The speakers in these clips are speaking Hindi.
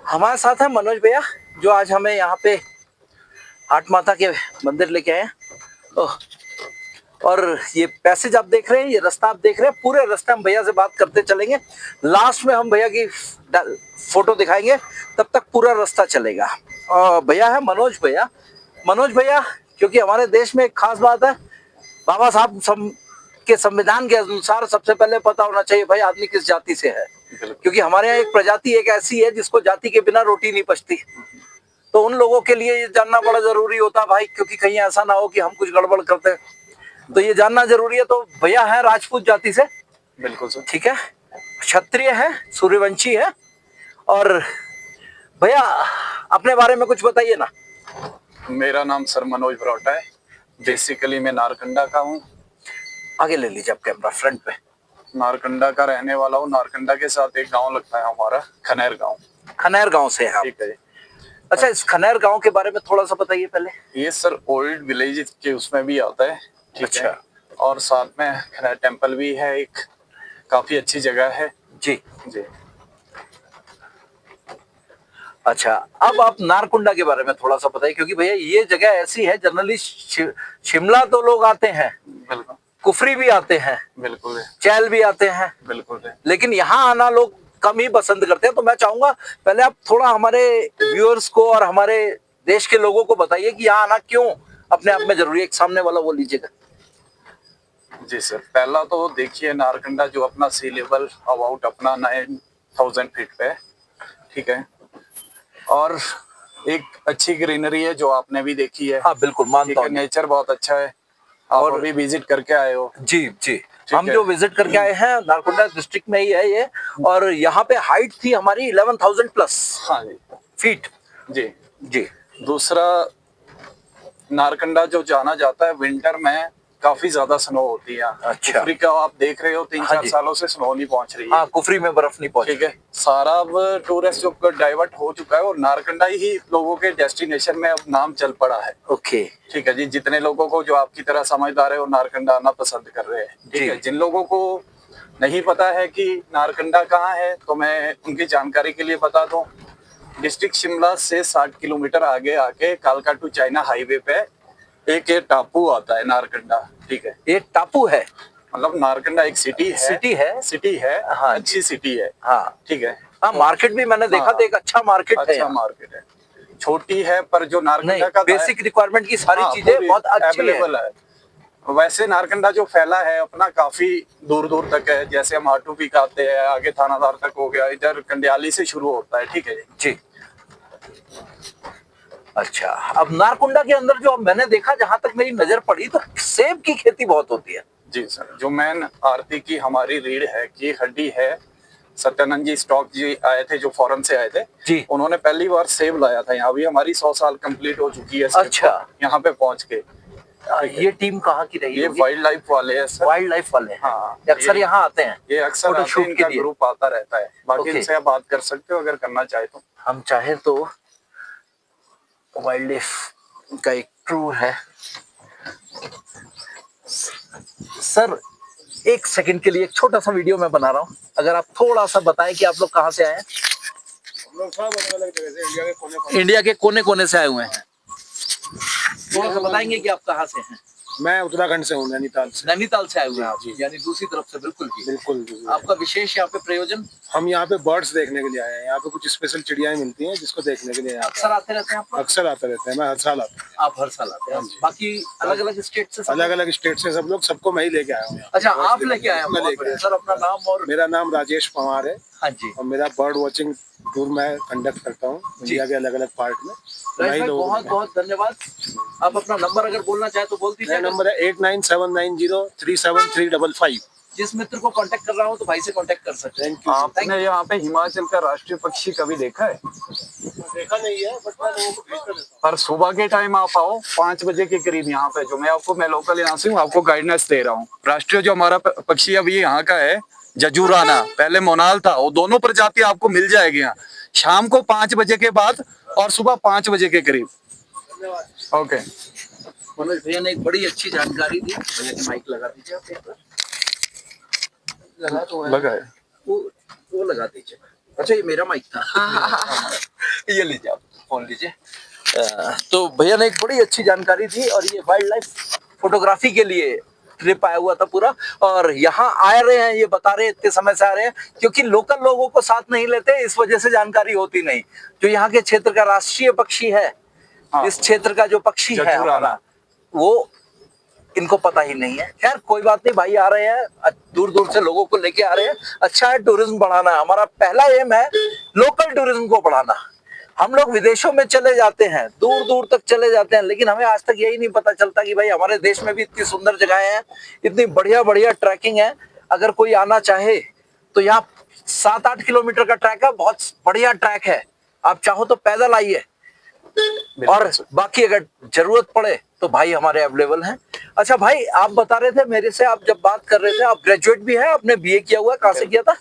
हमारे साथ है मनोज भैया, जो आज हमें यहाँ पे हाट माता के मंदिर लेके आए हैं। और ये पैसेज आप देख रहे हैं, ये रास्ता आप देख रहे हैं, पूरे रास्ते हम भैया से बात करते चलेंगे। लास्ट में हम भैया की फोटो दिखाएंगे, तब तक पूरा रास्ता चलेगा। और भैया है मनोज भैया। मनोज भैया, क्योंकि हमारे देश में एक खास बात है, बाबा साहब के संविधान के अनुसार सबसे पहले पता होना चाहिए भाई आदमी किस जाति से है, क्योंकि हमारे यहाँ एक प्रजाति एक ऐसी है जिसको जाति के बिना रोटी नहीं पचती। तो उन लोगों के लिए ये जानना बड़ा जरूरी होता है भाई, क्योंकि कहीं ऐसा ना हो कि हम कुछ गड़बड़ करते हैं, तो ये जानना जरूरी है। तो भैया है राजपूत जाति से। बिल्कुल सर। ठीक है, क्षत्रिय है, सूर्यवंशी है। और भैया अपने बारे में कुछ बताइए ना। मेरा नाम सर मनोज बरोटा है। बेसिकली मैं नारकंडा का हूँ। आगे ले लीजिए आप कैमरा, फ्रंट पे। नारकंडा का रहने वाला हूँ। नारकंडा के साथ एक गांव लगता है हमारा, खनैर गांव। खनैर गांव से है। ठीक है जी। अच्छा, इस खनैर गांव के बारे में थोड़ा सा बताइए पहले। ये सर ओल्ड विलेज के उसमें भी आता है। ठीक अच्छा। है। और साथ में खनैर टेम्पल भी है, एक काफी अच्छी जगह है। जी जी। अच्छा, अब आप नारकुंडा के बारे में थोड़ा सा बताइए, क्योंकि भैया ये जगह ऐसी है, जनरली शिमला तो लोग आते हैं, बिल्कुल, कुफरी भी आते हैं, बिल्कुल, चैल भी आते हैं, बिल्कुल, लेकिन यहाँ आना लोग कम ही पसंद करते हैं। तो मैं चाहूंगा पहले आप थोड़ा हमारे व्यूअर्स को और हमारे देश के लोगों को बताइए कि यहाँ आना क्यों अपने आप में जरूरी है। एक सामने वाला वो लीजिएगा। जी सर, पहला तो देखिए नारकंडा जो अपना सी लेवल अबाउट अपना 9000 फीट पे है। ठीक है। और एक अच्छी ग्रीनरी है जो आपने भी देखी है। हाँ बिल्कुल, मानता हूँ। नेचर बहुत अच्छा है। आप और अभी विजिट करके आए हो। जी जी, हम जो विजिट करके आए हैं नारकुंडा डिस्ट्रिक्ट में ही है ये। और यहाँ पे हाइट थी हमारी 11,000 प्लस। हाँ जी, फीट। जी जी। दूसरा, नारकंडा जो जाना जाता है विंटर में काफी ज्यादा स्नो होती है। अच्छा। कुफरी का आप देख रहे हो 3-4 सालों से स्नो नहीं पहुंच रही है। हाँ, कुफरी में बर्फ नहीं पहुंची। ठीक है। सारा अब टूरिस्ट जो डाइवर्ट हो चुका है और नारकंडा ही लोगों के डेस्टिनेशन में अब नाम चल पड़ा है। ओके। ठीक है जी। जितने लोगों को जो आपकी तरह समझदार है वो नारकंडा आना पसंद कर रहे हैं। ठीक है। जिन लोगों को नहीं पता है कि नारकंडा कहाँ है, तो मैं उनकी जानकारी के लिए बता दूं। डिस्ट्रिक्ट शिमला से 60 किलोमीटर आगे आके कालका टू चाइना हाईवे पे एक ये टापू आता है नारकंडा। ठीक है। ये टापू है, मतलब नारकंडा एक सिटी है। सिटी है। हाँ, अच्छी सिटी है। हाँ ठीक है। हाँ, मार्केट भी मैंने देखा था, एक अच्छा मार्केट है। अच्छा मार्केट है। छोटी है पर जो नारकंडा का बेसिक रिक्वायरमेंट की सारी चीजें बहुत अच्छी अवेलेबल है। वैसे नारकंडा जो फैला है अपना काफी दूर दूर तक है। जैसे हम आटू भी खाते हैं, आगे थानादार तक हो गया, इधर कंडियाली से शुरू होता है। ठीक है जी। अच्छा, अब नारकुंडा के अंदर जो मैंने देखा, जहां तक मेरी नजर पड़ी, तो सेब की खेती बहुत होती है। जी सर, जो मेन आरती की हमारी रीढ़ है की हड्डी है, सत्यानंद जी स्टॉक जी आए थे जो फॉरेन से आए थे जी। उन्होंने पहली बार सेब लाया था यहाँ। अभी हमारी 100 साल कंप्लीट हो चुकी है। अच्छा। यहाँ पे पहुँच के। ये टीम कहाँ की रही है? ये वाइल्ड लाइफ वाले हैं सर। वाइल्ड लाइफ वाले हैं। हाँ, अक्सर यहाँ आते हैं। ये अक्सर आते हैं, इनका ग्रुप आता रहता है। बाकी इनसे आप बात कर सकते हो अगर करना चाहे तो। हम चाहे तो वाइल्ड लाइफ का एक क्रू है। सर एक सेकंड के लिए एक छोटा सा वीडियो मैं बना रहा हूँ, अगर आप थोड़ा सा बताएं कि आप लोग कहाँ से आए हैं। हम लोग सब अलग-अलग जगह से इंडिया के कोने कोने से आए हुए हैं। थोड़ा सा बताएंगे कि आप कहाँ से हैं। मैं उत्तराखंड से हूँ, नैनीताल से। नैनीताल से आए हुए हैं, यानी दूसरी तरफ से। बिल्कुल बिल्कुल। आपका विशेष यहाँ पे प्रयोजन? हम यहाँ पे बर्ड्स देखने के लिए आए हैं। यहाँ पे कुछ स्पेशल चिड़ियाएं मिलती हैं जिसको देखने के लिए अक्सर आते रहते हैं आप? अक्सर आते रहते हैं। मैं हर साल आता हूँ। आप हर साल आते हैं? बाकी अलग अलग स्टेट से? अलग अलग स्टेट से सब लोग, सबको मैं ही लेके आया हूँ। अच्छा, आप लेके आए हैं? सर अपना नाम? और मेरा नाम राजेश पवार है। हाँ जी। और मेरा बर्ड वॉचिंग टूर मैं कंडक्ट करता हूँ इंडिया के अलग अलग पार्ट में। बहुत बहुत धन्यवाद। आप अपना नंबर अगर बोलना चाहे तो बोल दीजिए। नंबर है 8979037355। जिस मित्र को कांटेक्ट कर रहा हूँ तो भाई से कांटेक्ट कर सकते हैं। आपने यहाँ पे हिमाचल का राष्ट्रीय पक्षी कभी देखा है? देखा नहीं है, बट मैं लोगों को भेजता रहता हूं। पर सुबह के टाइम आप आओ 5 बजे के करीब यहाँ पे। जो मैं लोकल यहाँ से हूँ, आपको गाइडेंस दे रहा हूँ। राष्ट्रीय जो हमारा पक्षी अभी यहाँ का है जजूराना, पहले मोनाल था, वो दोनों प्रजाति आपको मिल जाएगी यहाँ शाम को 5 बजे के बाद और सुबह 5 बजे के करीब। ओके। मनोज भैया ने एक बड़ी अच्छी जानकारी दी। भैया की माइक लगा दीजिए आप एक बार। लगा तो है। लगा है। वो लगा दीजिए। अच्छा, ये मेरा माइक था। ये लीजिए, आप फोन लीजिए। तो भैया ने एक बड़ी अच्छी जानकारी दी, और ये वाइल्ड लाइफ फोटोग्राफी के लिए ट्रिप आया हुआ था पूरा, और यहाँ आ रहे हैं, ये बता रहे हैं इतने समय से आ रहे हैं, क्योंकि लोकल लोगों को साथ नहीं लेते, इस वजह से जानकारी होती नहीं। जो यहाँ के क्षेत्र का राष्ट्रीय पक्षी है, हाँ, इस क्षेत्र का जो पक्षी है हमारा, वो इनको पता ही नहीं है। खैर कोई बात नहीं, भाई आ रहे हैं, दूर दूर से लोगों को लेके आ रहे हैं। अच्छा है, टूरिज्म बढ़ाना हमारा पहला एम है, लोकल टूरिज्म को बढ़ाना। हम लोग विदेशों में चले जाते हैं, दूर दूर तक चले जाते हैं, लेकिन हमें आज तक यही नहीं पता चलता कि भाई हमारे देश में भी इतनी सुंदर जगहें हैं, इतनी बढ़िया बढ़िया ट्रैकिंग है। अगर कोई आना चाहे तो यहाँ 7-8 किलोमीटर का ट्रैक है, बहुत बढ़िया ट्रैक है। आप चाहो तो पैदल आइए, और बाकी अगर जरूरत पड़े तो भाई हमारे अवेलेबल हैं। अच्छा भाई, आप बता रहे थे मेरे से, आप जब बात कर रहे थे, आप ग्रेजुएट भी है, आपने बीए किया हुआ है, कहाँ से किया था?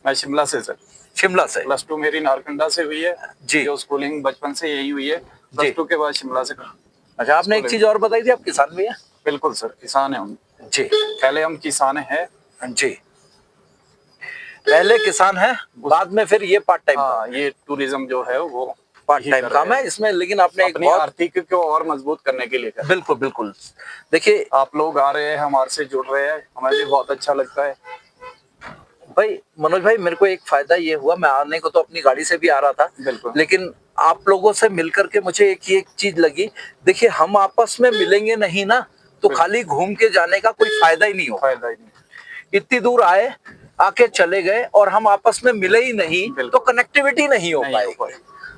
मैं शिमला से सर। शिमला से। +2 मेरी नारकंडा से हुई है जी। जो स्कूलिंग बचपन से यही हुई है, +2 के बाद शिमला से। अच्छा, आपने एक चीज और बताई थी, आप किसान भी है? बिल्कुल सर, किसान है हम जी। पहले हम किसान हैं जी, पहले किसान है, बाद में फिर ये पार्ट टाइम। हाँ, ये टूरिज्म जो है वो पार्ट टाइम काम है इसमें, लेकिन आपने एक अपनी बहुत आर्थिक को और मजबूत करने के लिए बिल्कुल बिल्कुल। देखिए आप लोग आ रहे हैं, हमारे से जुड़ रहे हैं, हमें भी बहुत अच्छा लगता है भाई। मनोज भाई, मेरे को एक फायदा ये हुआ, मैं आने को तो अपनी गाड़ी से भी आ रहा था, बिल्कुल, लेकिन आप लोगों से मिलकर के मुझे एक चीज लगी। देखिए, हम आपस में मिलेंगे नहीं ना, तो खाली घूम के जाने का कोई फायदा ही नहीं हो। फायदा ही नहीं। इतनी दूर आए, आके चले गए, और हम आपस में मिले ही नहीं, तो कनेक्टिविटी नहीं हो पाएगी।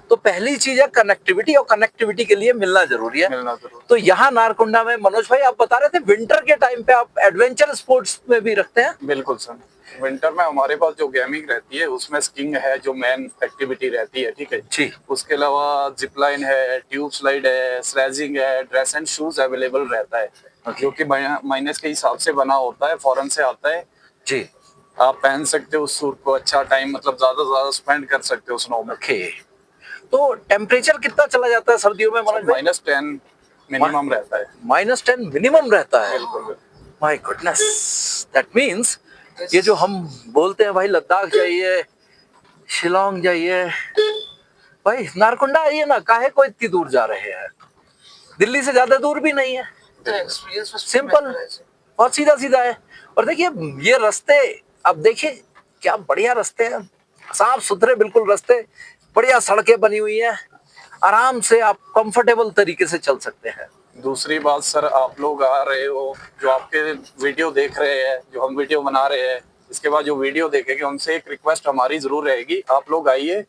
तो पहली चीज है कनेक्टिविटी, और कनेक्टिविटी के लिए मिलना जरूरी है। तो यहाँ नारकुंडा में मनोज भाई आप बता रहे थे विंटर के टाइम पे आप एडवेंचर स्पोर्ट्स में भी रखते हैं? बिल्कुल सर, विंटर में हमारे पास जो गेमिंग रहती है उसमें स्कीइंग है जो मेन एक्टिविटी रहती है, ठीक है जी। उसके अलावा जिप लाइन है, ट्यूब स्लाइड है, स्लेजिंग है, ड्रेस एंड शूज अवेलेबल रहता है, जो कि माइनस के हिसाब से बना होता है, फॉरेन से आता है जी। आप पहन सकते हो उस सूट को, अच्छा टाइम मतलब ज्यादा से ज्यादा स्पेंड कर सकते हो स्नो में। तो टेम्परेचर कितना चला जाता है सर्दियों में मनोज भाई? -10 मिनिमम रहता है। -10 मिनिमम रहता है? बिल्कुल। माय गुडनेस, दैट मींस ये जो हम बोलते हैं भाई लद्दाख जाइए, शिलोंग जाइए, भाई नारकुंडा आइए ना, काहे को इतनी दूर जा रहे हैं? दिल्ली से ज्यादा दूर भी नहीं है, सिंपल, बहुत सीधा सीधा है। और देखिए ये रास्ते, अब देखिए क्या बढ़िया रास्ते हैं, साफ सुथरे बिल्कुल रास्ते, बढ़िया सड़कें बनी हुई हैं, आराम से आप कंफर्टेबल तरीके से चल सकते हैं। दूसरी बात सर, आप लोग आ रहे हो, जो आपके वीडियो देख रहे हैं, जो हम वीडियो बना रहे हैं, इसके बाद जो वीडियो देखेंगे उनसे एक रिक्वेस्ट हमारी जरूर रहेगी, आप लोग आइए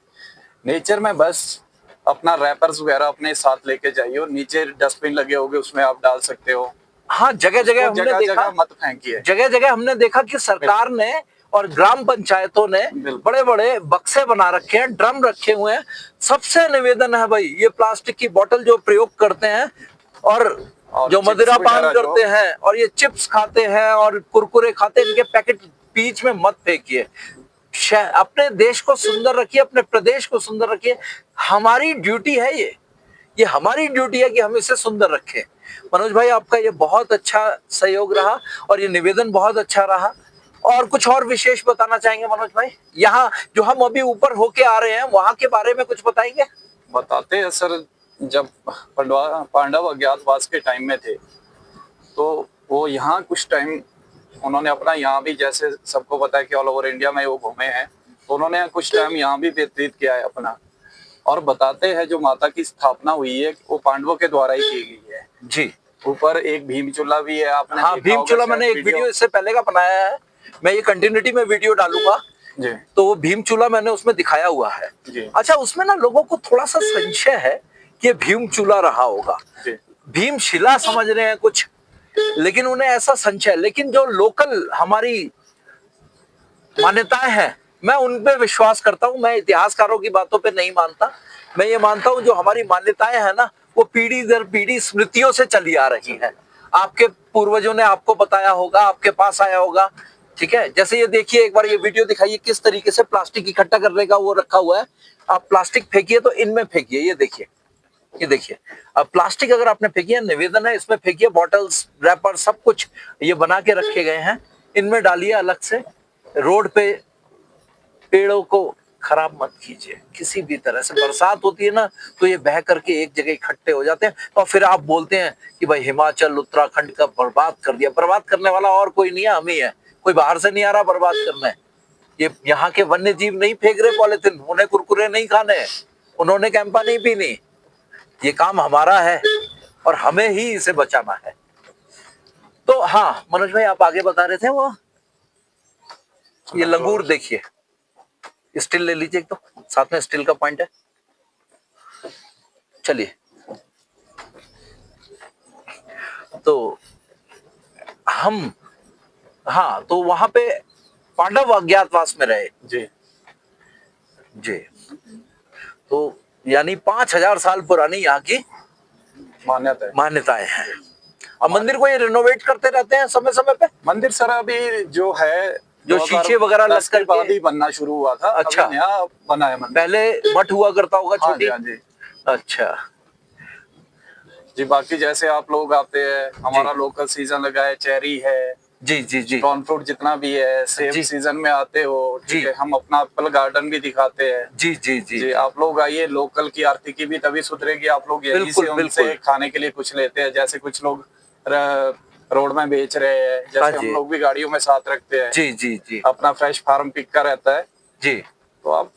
नेचर में, बस अपना रैपर्स वगैरह अपने साथ लेके जाइए, और नीचे डस्टबिन लगे होंगे उसमें आप डाल सकते हो। हाँ, जगह जगह हमने देखा, मत फेंकिए, जगह जगह हमने देखा कि सरकार ने और ग्राम पंचायतों ने बड़े बड़े बक्से बना रखे हैं, ड्रम रखे हुए हैं। सबसे निवेदन है भाई, ये प्लास्टिक की बोतल जो प्रयोग करते हैं और जो मदिरा पान करते हैं और ये चिप्स खाते हैं और कुरकुरे खाते हैं, इनके पैकेट बीच में मत फेंकिए। अपने देश को सुंदर रखिए, अपने प्रदेश को सुंदर रखिए, हमारी ड्यूटी है ये हमारी ड्यूटी है कि हम इसे सुंदर रखें। मनोज भाई, आपका ये बहुत अच्छा सहयोग रहा और ये निवेदन बहुत अच्छा रहा। और कुछ और विशेष बताना चाहेंगे मनोज भाई? यहाँ जो हम अभी ऊपर होके आ रहे हैं वहां के बारे में कुछ बताएंगे? बताते हैं सर, जब पांडव अज्ञातवास के टाइम में थे तो वो यहाँ कुछ टाइम उन्होंने अपना, यहाँ भी जैसे सबको पता है कि ऑल ओवर इंडिया में वो घूमे हैं, तो उन्होंने कुछ टाइम यहाँ भी व्यतीत किया है अपना। और बताते हैं जो माता की स्थापना हुई है वो पांडवों के द्वारा ही की गई है जी। ऊपर एक भीम चूल्हा भी है, आपने? हाँ, भीम चूल्हा मैंने एक वीडियो इससे पहले का बनाया है, मैं ये कंटिन्यूटी में वीडियो डालूंगा जी। तो वो भीम चूल्हा मैंने उसमें दिखाया हुआ है जी। अच्छा, उसमें ना लोगों को थोड़ा सा संशय है कि भीम चूल्हा रहा होगा, भीम शिला समझ रहे हैं कुछ, लेकिन उन्हें ऐसा संशय। लेकिन जो लोकल हमारी मान्यताएं हैं मैं उन पे विश्वास करता हूं, मैं इतिहासकारों की बातों पे नहीं मानता। मैं ये मानता हूं जो हमारी मान्यताएं हैं ना वो पीढ़ी दर पीढ़ी स्मृतियों से चली आ रही हैं। आपके पूर्वजों ने आपको बताया होगा, आपके पास आया होगा, ठीक है। जैसे ये देखिए, एक बार ये वीडियो दिखाइए किस तरीके से प्लास्टिक इकट्ठा करने का वो रखा हुआ है। आप प्लास्टिक फेंकिए तो इनमें फेंकिए, ये देखिए, ये देखिए। अब प्लास्टिक अगर आपने फेंकी है, निवेदन है इसमें फेंकिए, बॉटल्स, रैपर, सब कुछ ये बना के रखे गए हैं, इनमें डालिए अलग से। रोड पे पेड़ों को खराब मत कीजिए किसी भी तरह से। बरसात होती है ना तो ये बह करके एक जगह इकट्ठे हो जाते हैं और फिर आप बोलते हैं कि भाई हिमाचल उत्तराखंड का बर्बाद कर दिया। बर्बाद करने वाला और कोई नहीं है, हम ही है। कोई बाहर से नहीं आ रहा बर्बाद करने। ये यहाँ के वन्य जीव नहीं फेंक रहे पॉलिथीन, उन्हें कुरकुरे नहीं खाने, उन्होंने कैंपा नहीं पीनी। ये काम हमारा है और हमें ही इसे बचाना है। तो हाँ मनोज भाई, आप आगे बता रहे थे वो ये लंगूर देखिए, स्टील ले लीजिए एक तो, साथ में स्टील का पॉइंट है। चलिए, तो हम हाँ तो वहां पे पांडव अज्ञातवास में रहे जी जी। तो यानी 5000 साल पुरानी यहाँ की मान्यता है। मान्यताएं हैं। और मंदिर को ये रिनोवेट करते रहते हैं समय समय पे। मंदिर सर अभी जो है जो शीशे वगैरह लग 10 के बाद करके ही बनना शुरू हुआ था। अच्छा। अभी नया बना है मंदिर। पहले मठ हुआ करता होगा हाँ छोटी। जी, हाँ जी अच्छा जी। बाकी जैसे आप लोग आते हैं, हमारा लोकल सीजन लगा है, चेरी है, जी जी जी ड्रॉन फ्रूट जितना भी है, सेब जी। सीजन में आते हो, ठीक जी। है। हम अपना एप्पल गार्डन भी दिखाते हैं। जी जी जी जी आप लोग आइए, लोकल की आर्थिकी भी तभी सुधरेगी। आप लोग यहीं बिल्कुल, से उनसे बिल्कुल। खाने के लिए कुछ लेते हैं। जैसे कुछ लोग रोड में बेच रहे हैं, हाँ जैसे जी। हम लोग भी गाड़ियों में साथ रखते हैं। जी जी जी अपना फ्रेश फार्म पिक का रहता है, जी तो आप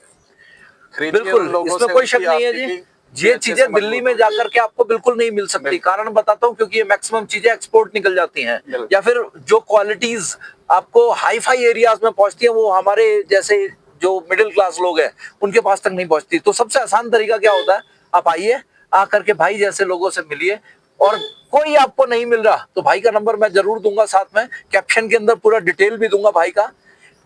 खरीदिए उन बिल्कुल, लोगों इसमें से। कोई शक उनकी नहीं है जी। आर्थिकी ये अच्छे चीजें से दिल्ली मजबूत में होगी। जाकर के आपको बिल्कुल नहीं मिल सकती। बिल्कुल। कारण बताता हूँ, क्योंकि ये मैक्सिमम चीजें एक्सपोर्ट निकल जाती हैं, बिल्कुल। या फिर जो क्वालिटीज आपको हाई फाई एरियाज में पहुंचती है वो हमारे जैसे जो मिडिल क्लास लोग हैं उनके पास तक नहीं पहुंचती। तो सबसे आसान तरीका क्या होता है, आप आइए, आकर के भाई जैसे लोगों से मिलिए। और कोई आपको नहीं मिल रहा तो भाई का नंबर मैं जरूर दूंगा, साथ में कैप्शन के अंदर पूरा डिटेल भी दूंगा भाई का,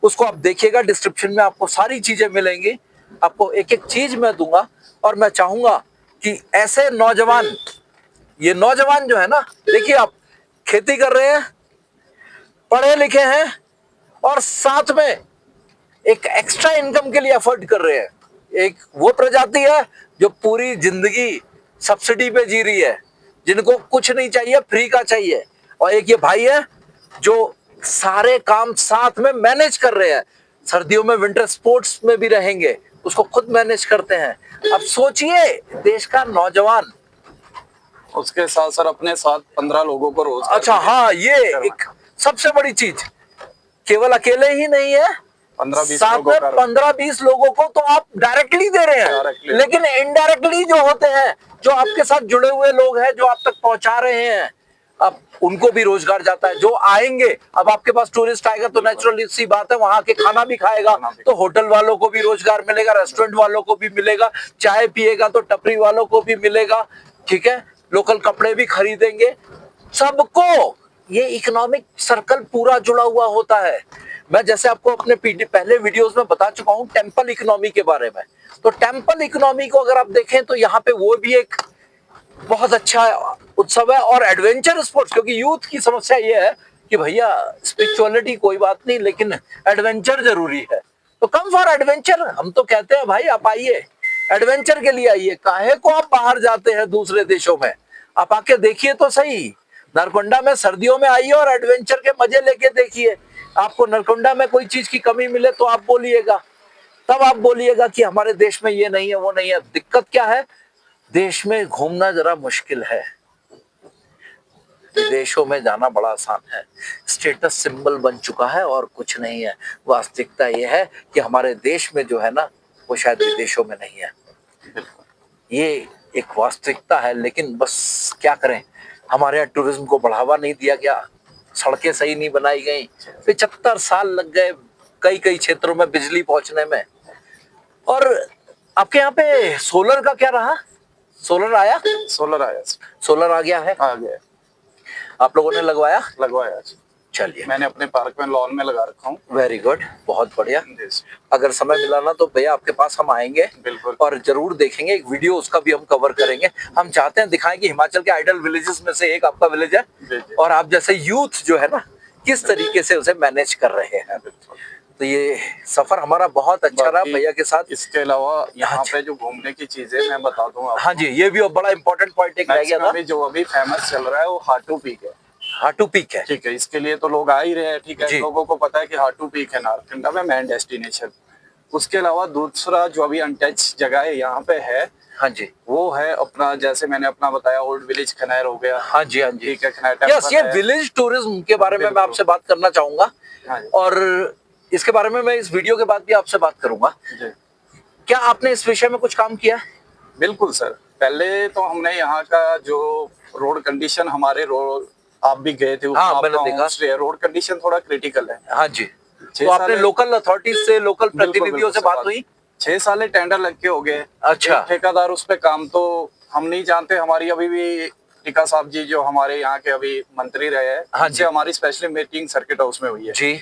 उसको आप देखिएगा। डिस्क्रिप्शन में आपको सारी चीजें मिलेंगी, आपको एक एक चीज मैं दूंगा। और मैं चाहूंगा कि ऐसे नौजवान, ये नौजवान जो है ना, देखिए आप खेती कर रहे हैं, पढ़े लिखे हैं और साथ में एक एक्स्ट्रा इनकम के लिए एफर्ट कर रहे हैं। एक वो प्रजाति है जो पूरी जिंदगी सब्सिडी पे जी रही है, जिनको कुछ नहीं चाहिए, फ्री का चाहिए। और एक ये भाई है जो सारे काम साथ में मैनेज कर रहे हैं। सर्दियों में विंटर स्पोर्ट्स में भी रहेंगे, उसको खुद मैनेज करते हैं। अब सोचिए, देश का नौजवान। उसके साथ सर अपने साथ 15 लोगों को रोजगार अच्छा भी हाँ, ये एक सबसे बड़ी चीज, केवल अकेले ही नहीं है, 15-20 साथ लोगों में का 15-20 लोगों को तो आप डायरेक्टली दे रहे हैं, Directly। लेकिन इनडायरेक्टली जो होते हैं, जो आपके साथ जुड़े हुए लोग हैं, जो आप तक पहुंचा रहे हैं, अब उनको भी रोजगार जाता है। जो आएंगे, अब आपके पास टूरिस्ट आएगा तो नेचुरली सी बात है वहां के खाना भी खाएगा, तो होटल वालों को भी रोजगार मिलेगा, रेस्टोरेंट वालों को भी मिलेगा, चाय पिएगा तो टपरी वालों को भी मिलेगा, ठीक है, लोकल कपड़े भी खरीदेंगे, सबको। ये इकोनॉमिक सर्कल पूरा जुड़ा हुआ होता है। मैं जैसे आपको अपने पहले वीडियोस में बता चुका हूं टेम्पल इकोनॉमी के बारे में। तो टेम्पल इकोनॉमी को अगर आप देखें तो यहाँ पे वो भी एक बहुत अच्छा उत्सव है। और एडवेंचर स्पोर्ट्स, क्योंकि यूथ की समस्या ये है कि भैया स्पिरिचुअलिटी कोई बात नहीं, लेकिन एडवेंचर जरूरी है। तो कम फॉर एडवेंचर, हम तो कहते हैं भाई आप आइए, एडवेंचर के लिए आइए। काहे को आप बाहर जाते हैं दूसरे देशों में, आप आके देखिए तो सही। नरकुंडा में सर्दियों में आइए और एडवेंचर के मजे लेके देखिए। आपको नरकुंडा में कोई चीज की कमी मिले तो आप बोलिएगा, तब आप बोलिएगा कि हमारे देश में ये नहीं है, वो नहीं है। दिक्कत क्या है, देश में घूमना जरा मुश्किल है, विदेशों में जाना बड़ा आसान है। स्टेटस सिंबल बन चुका है और कुछ नहीं है। वास्तविकता यह है कि हमारे देश में जो है ना, वो शायद विदेशों में नहीं है। ये एक वास्तविकता है, लेकिन बस क्या करें, हमारे यहाँ टूरिज्म को बढ़ावा नहीं दिया गया, सड़कें सही नहीं बनाई गई, 75 साल लग गए कई कई क्षेत्रों में बिजली पहुंचने में। और आपके यहाँ पे सोलर का क्या रहा, सोलर आया? सोलर आया, सोलर आ गया है, आ गया, आप लोगों ने लगवाया? लगवाया। चलिए, मैंने अपने पार्क में लॉन में लगा रखा हूँ। वेरी गुड, बहुत बढ़िया। जी, अगर समय मिला ना तो भैया आपके पास हम आएंगे, बिल्कुल। और जरूर देखेंगे, एक वीडियो उसका भी हम कवर करेंगे। हम चाहते हैं दिखाएं कि हिमाचल के आइडल विलेजेस में से एक आपका विलेज है, जी, जी। और आप जैसे यूथ जो है ना, किस तरीके से उसे मैनेज कर रहे हैं। तो ये सफर हमारा बहुत अच्छा रहा बाकी भैया के साथ। इसके अलावा यहाँ हाँ पे जो घूमने की चीजें मैं बता दूं आपको। हाँ जी, ये भी बड़ा इंपॉर्टेंट पॉइंट एक रह गया था। जो अभी फेमस चल रहा है वो हाटू पीक है। हाटू पीक है, ठीक है, इसके लिए तो लोग आ ही रहे हैं। ठीक है, जी। लोगों को पता है कि हाटू पीक है नारकंडा में मेन डेस्टिनेशन। उसके अलावा दूसरा जो अभी अनटच जगह है यहाँ पे है, हाँ जी, वो है अपना, जैसे मैंने अपना बताया, ओल्ड विलेज खनैर हो गया। हाँ जी, हाँ जी, ठीक है, खनैर यस, टेम्पल ये है। विलेज टूरिज्म के बारे में मैं बिल्कुल। आपसे बात करना चाहूंगा हाँ जी। और इसके बारे में मैं इस वीडियो के बाद भी आपसे बात करूंगा। जी क्या आपने इस विषय में कुछ काम किया है? बिल्कुल सर, पहले तो हमने यहाँ का जो रोड कंडीशन, हमारे रोड, आप भी गए थे, हाँ, आपका मैंने देखा। होमस्टे है, रोड कंडीशन थोड़ा क्रिटिकल है। हाँ जी, 6 तो आपने साल लोकल अथॉरिटीज से, लोकल बिल्कुल, प्रतिनिधियों से बिल्कुल बात हुई? 6 साल टेंडर लग के हो गए। अच्छा। एक ठेकेदार उस पे काम, तो हम नहीं जानते, हमारी अभी भी टीका साहब जी जो हमारे यहाँ के अभी मंत्री रहे हैं, हाँ उनसे जी। हमारी स्पेशली मीटिंग सर्किट हाउस में हुई है। जी,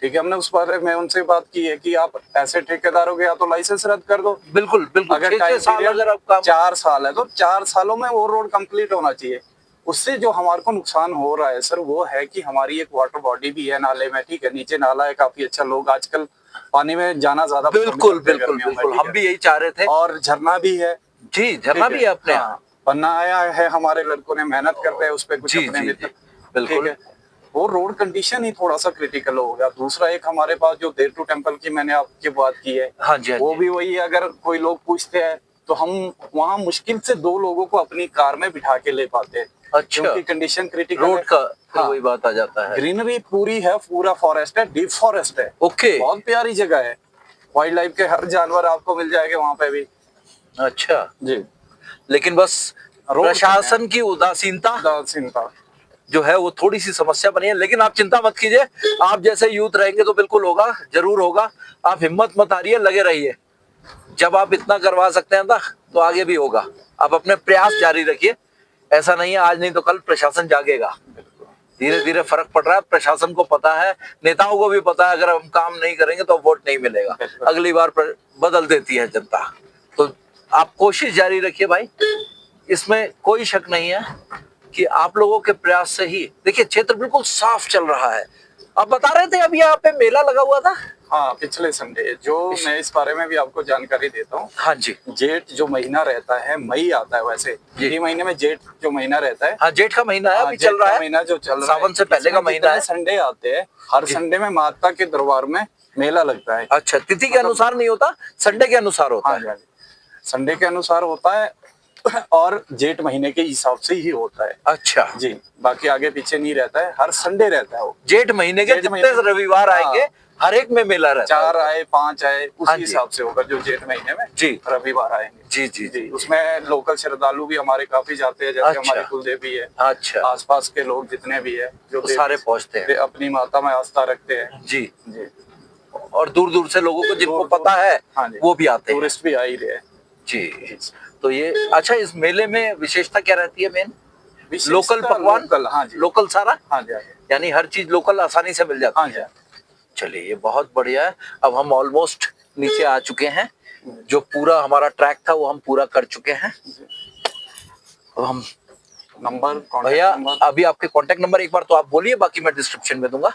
ठीक है, हमने उस बारे में उनसे बात की है कि आप ऐसे ठेकेदार हो गए, या तो लाइसेंस रद्द कर दो। बिल्कुल बिल्कुल, अगर 6 टाइम साल अगर आप काम 4 साल है तो 4 सालों में वो रोड कंप्लीट होना चाहिए। उससे जो हमारे को नुकसान हो रहा है सर, वो है कि हमारी एक वाटर बॉडी भी है नाले में। ठीक है, नीचे नाला है, काफी अच्छा, लोग आजकल पानी में जाना ज्यादा पसंद बिल्कुल करते हैं बिल्कुल गर्मियों में, बिल्कुल, ठीक हम है। भी यही चाह रहे थे। और झरना भी है। जी, झरना ठीक भी है अपने यहाँ। हाँ, बनना आया है, हमारे लड़कों ने मेहनत करते हैं उस पे, कुछ जी, अपने जी, मित्र। जी, बिल्कुल। ठीक है, वो रोड कंडीशन ही थोड़ा सा क्रिटिकल हो गया। दूसरा एक हमारे पास जो देवटू टेम्पल की मैंने आपकी बात की है, हाँ जी, हाँ वो जी। भी वही है। अगर कोई लोग पूछते हैं तो हम वहाँ मुश्किल से 2 लोगों को अपनी कार में बिठा के ले पाते हैं। अच्छा। क्योंकि कंडीशन क्रिटिकल रोड है। का फिर हाँ। वही बात आ जाता है। ग्रीनरी पूरी है, पूरा फॉरेस्ट है, डीप फॉरेस्ट है। ओके। बहुत प्यारी जगह है, वाइल्ड लाइफ के हर जानवर आपको मिल जाएंगे वहाँ पे भी। अच्छा, जी, लेकिन बस रोड प्रशासन की उदासीनता चिंता। जो है वो थोड़ी सी समस्या बनी है, लेकिन आप चिंता मत कीजिए, आप जैसे यूथ रहेंगे तो बिल्कुल होगा, जरूर होगा। आप हिम्मत मत हारिए, लगे रहिए। जब आप इतना करवा सकते हैं ना, तो आगे भी होगा। आप अपने प्रयास जारी रखिए। ऐसा नहीं है आज नहीं तो कल प्रशासन जागेगा। धीरे धीरे फर्क पड़ रहा है, प्रशासन को पता है, नेताओं को भी पता है, अगर हम काम नहीं करेंगे तो वोट नहीं मिलेगा। अगली बार बदल देती है जनता। तो आप कोशिश जारी रखिए भाई, इसमें कोई शक नहीं है कि आप लोगों के प्रयास से ही, देखिए क्षेत्र बिल्कुल साफ चल रहा है। आप बता रहे थे अभी यहाँ पे मेला लगा हुआ था। हाँ, पिछले संडे, जो मैं इस बारे में भी आपको जानकारी देता हूँ। हाँ जी, जेठ जो महीना रहता है, मई आता है वैसे, इसी महीने में जेठ जो महीना रहता है। हाँ, जेठ का महीना है, हाँ, अभी जेठ चल रहा का है, महीना जो चल रहा है, सावन से पहले का इसमें महीना है। जितने संडे आते हैं, हर संडे में माता के दरबार में मेला लगता है। अच्छा, तिथि के अनुसार नहीं होता, संडे के अनुसार होता हाँ है। जी, हाँ जी, संडे के अनुसार होता है और जेठ महीने के हिसाब से ही होता है। अच्छा जी, बाकी आगे पीछे नहीं रहता है, हर संडे रहता है वो। जेठ महीने के जितने रविवार आएंगे, हर एक में मेला रहता है। 4 आए 5 आए, हाँ उसी जी। हिसाब से होगा जो जेठ महीने में जी। रविवार आएंगे। जी जी जी, उसमें लोकल श्रद्धालु भी हमारे काफी जाते हैं, जैसे अच्छा। हमारी कुलदेवी है। अच्छा, आसपास के लोग जितने भी है, जो तो सारे पहुंचते हैं। अपनी माता में आस्था रखते हैं। जी, जी, और दूर दूर से लोगों को जिनको दूर-दूर, पता है हाँ जी, वो भी आते हैं। टूरिस्ट भी आ ही रहे हैं। जी, तो ये अच्छा, इस मेले में विशेषता क्या रहती है मेन? विशेषता लोकल पकवान, लोकल, हाँ जी, लोकल सारा, हाँ जी, हाँ जी, यानी हर चीज लोकल आसानी से मिल जाती हाँ जी। है। चलिए, ये बहुत बढ़िया है। अब हम ऑलमोस्ट नीचे आ चुके हैं, जो पूरा हमारा ट्रैक था वो हम पूरा कर चुके हैं। अब हम नंबर, भैया, कॉन्टैक्ट नंबर, अभी आपके कांटेक्ट नंबर एक बार तो आप बोलिए, बाकी मैं डिस्क्रिप्शन में दूंगा।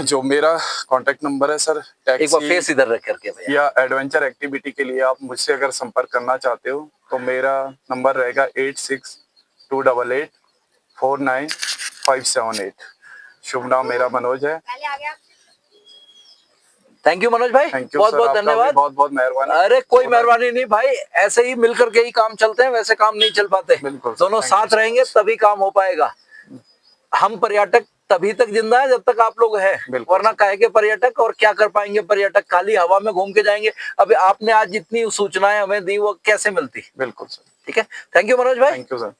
जो मेरा कांटेक्ट नंबर है सर, एक बार टैक्सी फेस इधर रख करके भैया। या एडवेंचर एक्टिविटी के लिए आप मुझसे अगर संपर्क करना चाहते हो तो मेरा नंबर रहेगा 8628849578। शुभ नाम मेरा मनोज है। थैंक यू मनोज भाई, थैंक यू बहुत सर, बहुत आपका धन्यवाद। भी बहुत बहुत मेहरबानी। अरे कोई मेहरबानी नहीं भाई, ऐसे ही मिलकर के ही काम चलते हैं, वैसे काम नहीं चल पाते। बिल्कुल सर, दोनों thank you साथ so रहेंगे much। तभी काम हो पाएगा। हम पर्यटक तभी तक जिंदा है जब तक आप लोग हैं, बिल्कुल वरना काहे के पर्यटक, और क्या कर पाएंगे पर्यटक, खाली हवा में घूम के जाएंगे। अभी आपने आज जितनी सूचनाएं हमें दी वो कैसे मिलती। बिल्कुल सर, ठीक है, थैंक यू मनोज भाई। Thank you sir.